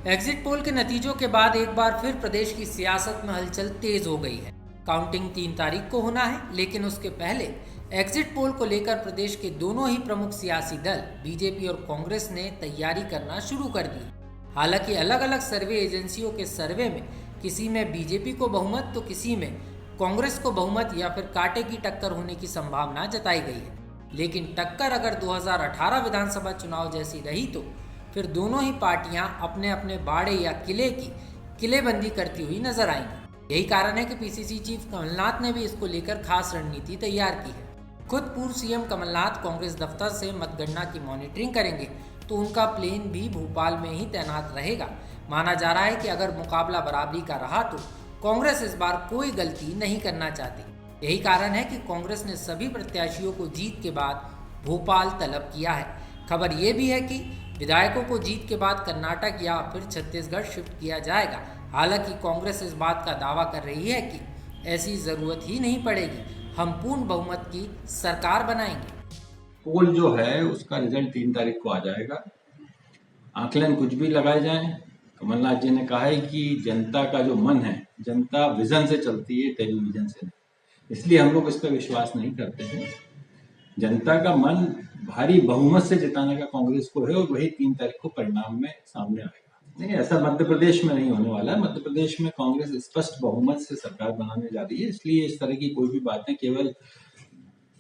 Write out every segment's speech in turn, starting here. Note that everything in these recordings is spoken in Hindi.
एग्जिट पोल के नतीजों के बाद एक बार फिर प्रदेश की सियासत में हलचल तेज हो गई है। काउंटिंग 3 तारीख को होना है, लेकिन उसके पहले एग्जिट पोल को लेकर प्रदेश के दोनों ही प्रमुख सियासी दल बीजेपी और कांग्रेस ने तैयारी करना शुरू कर दी। हालांकि अलग अलग सर्वे एजेंसियों के सर्वे में किसी में बीजेपी को बहुमत तो किसी में कांग्रेस को बहुमत या फिर कांटे की टक्कर होने की संभावना जताई गई है। लेकिन टक्कर अगर 2018 विधानसभा चुनाव जैसी रही तो फिर दोनों ही पार्टियां अपने अपने बाड़े या किले की किलेबंदी करती हुई नजर आएंगी। यही कारण है कि पीसीसी चीफ कमलनाथ ने भी इसको लेकर खास रणनीति तैयार की है। खुद पूर्व सीएम कमलनाथ कांग्रेस दफ्तर से मतगणना की मॉनिटरिंग करेंगे तो उनका प्लेन भी भोपाल में ही तैनात रहेगा। माना जा रहा है कि अगर मुकाबला बराबरी का रहा तो कांग्रेस इस बार कोई गलती नहीं करना चाहती। यही कारण है कि कांग्रेस ने सभी प्रत्याशियों को जीत के बाद भोपाल तलब किया है। खबर ये भी है कि विधायकों को जीत के बाद कर्नाटक या फिर छत्तीसगढ़ शिफ्ट किया जाएगा। हालांकि कांग्रेस इस बात का दावा कर रही है कि ऐसी जरूरत ही नहीं पड़ेगी, हम पूर्ण बहुमत की सरकार बनाएंगे। पोल जो है उसका रिजल्ट 3 तारीख को आ जाएगा। आकलन कुछ भी लगाए जाएं, कमलनाथ जी ने कहा है कि जनता का जो मन है, जनता विजन से चलती है, टेलीविजन से नहीं। इसलिए हम लोग इस पर विश्वास नहीं करते हैं। जनता का मन भारी बहुमत से जिताने का कांग्रेस को है और वही 3 तारीख को परिणाम में सामने आएगा। नहीं, ऐसा मध्य प्रदेश में नहीं होने वाला है। मध्य प्रदेश में कांग्रेस स्पष्ट बहुमत से सरकार बनाने जा रही है। इसलिए इस तरह की कोई भी बातें केवल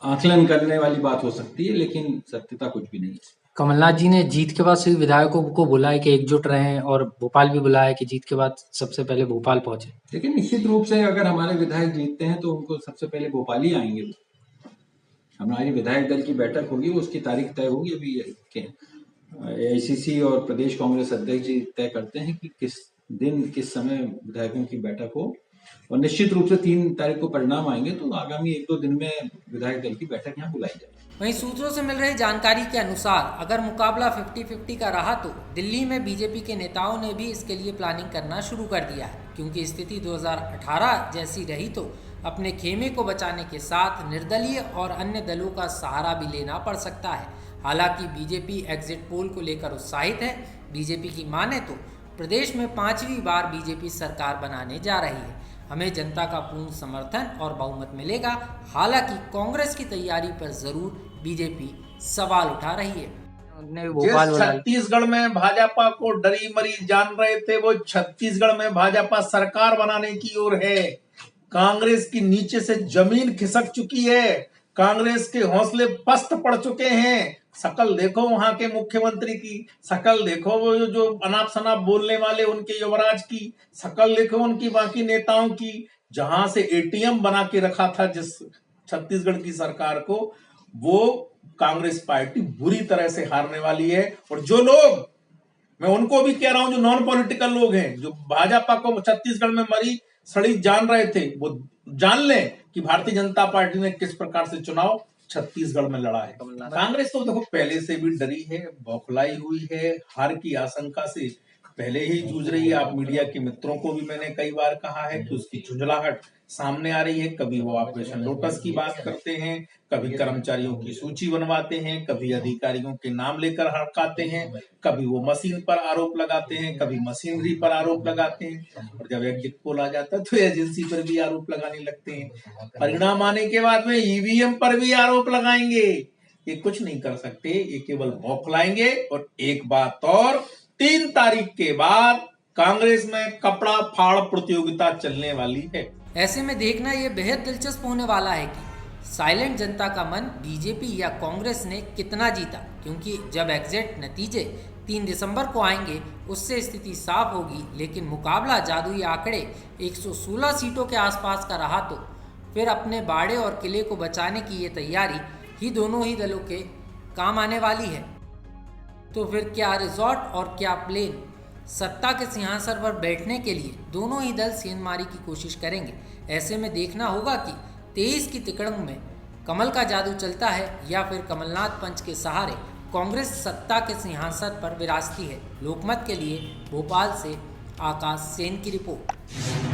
आकलन करने वाली बात हो सकती है, लेकिन सत्यता कुछ भी नहीं है। कमलनाथ जी ने जीत के बाद सभी विधायकों को बुलाया कि एकजुट रहें और भोपाल भी बुलाया कि जीत के बाद सबसे पहले भोपाल पहुंचे। लेकिन निश्चित रूप से अगर हमारे विधायक जीतते हैं तो उनको सबसे पहले भोपाल ही आएंगे। हमारी विधायक दल की बैठक होगी, उसकी तारीख तय होगी। अभी एआईसीसी और प्रदेश कांग्रेस अध्यक्ष जी तय करते हैं कि किस दिन किस समय विधायकों की बैठक हो, और निश्चित रूप से 3 तारीख को परिणाम आएंगे तो आगामी 1-2 दिन में विधायक दल की बैठक यहाँ बुलाई जाएगी। वहीं सूत्रों से मिल रही जानकारी के अनुसार अगर मुकाबला 50-50 का रहा तो दिल्ली में बीजेपी के नेताओं ने भी इसके लिए प्लानिंग करना शुरू कर दिया है, क्योंकि स्थिति 2018 जैसी रही तो अपने खेमे को बचाने के साथ निर्दलीय और अन्य दलों का सहारा भी लेना पड़ सकता है। हालांकि बीजेपी एग्जिट पोल को लेकर उत्साहित है। बीजेपी की माने तो प्रदेश में 5वीं बार बीजेपी सरकार बनाने जा रही है। हमें जनता का पूर्ण समर्थन और बहुमत मिलेगा। हालांकि कांग्रेस की तैयारी पर जरूर बीजेपी सवाल उठा रही है। जिस छत्तीसगढ़ में भाजपा को डरी मरी जान रहे थे, वो छत्तीसगढ़ में भाजपा सरकार बनाने की ओर है। कांग्रेस की नीचे से जमीन खिसक चुकी है। कांग्रेस के हौसले पस्त पड़ चुके हैं। शकल देखो वहां के मुख्यमंत्री की, शकल देखो वो जो अनाप शनाप बोलने वाले उनके युवराज की, शकल देखो उनकी बाकी नेताओं की। जहां से एटीएम बना के रखा था जिस छत्तीसगढ़ की सरकार को, वो कांग्रेस पार्टी बुरी तरह से हारने वाली है। और जो लोग, मैं उनको भी कह रहा हूं, जो नॉन पॉलिटिकल लोग हैं, जो भाजपा को छत्तीसगढ़ में मरी सड़ी जान रहे थे, वो जान लें कि भारतीय जनता पार्टी ने किस प्रकार से चुनाव छत्तीसगढ़ में लड़ा है। कांग्रेस तो देखो पहले से भी डरी है, बौखलाई हुई है, हार की आशंका से पहले ही जूझ रही है। आप मीडिया के मित्रों को भी मैंने कई बार कहा है कि उसकी झुंझलाहट सामने आ रही है। कभी वो ऑपरेशन लोटस की बात करते हैं, कभी कर्मचारियों की सूची बनवाते हैं, कभी अधिकारियों के नाम लेकर हड़काते हैं, कभी वो मशीन पर आरोप लगाते हैं, कभी मशीनरी पर आरोप लगाते हैं, और जब एग्जिट पोल आ जाता है तो एजेंसी पर भी आरोप लगाने लगते हैं। परिणाम आने के बाद में ईवीएम पर भी आरोप लगाएंगे। ये कुछ नहीं कर सकते, ये केवल बौखलाएंगे। और एक बात और, 3 तारीख के बाद कांग्रेस में कपड़ा फाड़ प्रतियोगिता चलने वाली है। ऐसे में देखना यह बेहद दिलचस्प होने वाला है कि साइलेंट जनता का मन बीजेपी या कांग्रेस ने कितना जीता, क्योंकि जब एग्जिट नतीजे 3 दिसंबर को आएंगे उससे स्थिति साफ होगी। लेकिन मुकाबला जादुई आंकड़े 116 सीटों के आसपास का रहा तो फिर अपने बाड़े और किले को बचाने की ये तैयारी ही दोनों ही दलों के काम आने वाली है। तो फिर क्या रिजॉर्ट और क्या प्लेन, सत्ता के सिंहासन पर बैठने के लिए दोनों ही दल सेंधमारी की कोशिश करेंगे। ऐसे में देखना होगा कि 23 की तिकड़म में कमल का जादू चलता है या फिर कमलनाथ पंच के सहारे कांग्रेस सत्ता के सिंहासन पर विराजती है। लोकमत के लिए भोपाल से आकाश सेन की रिपोर्ट।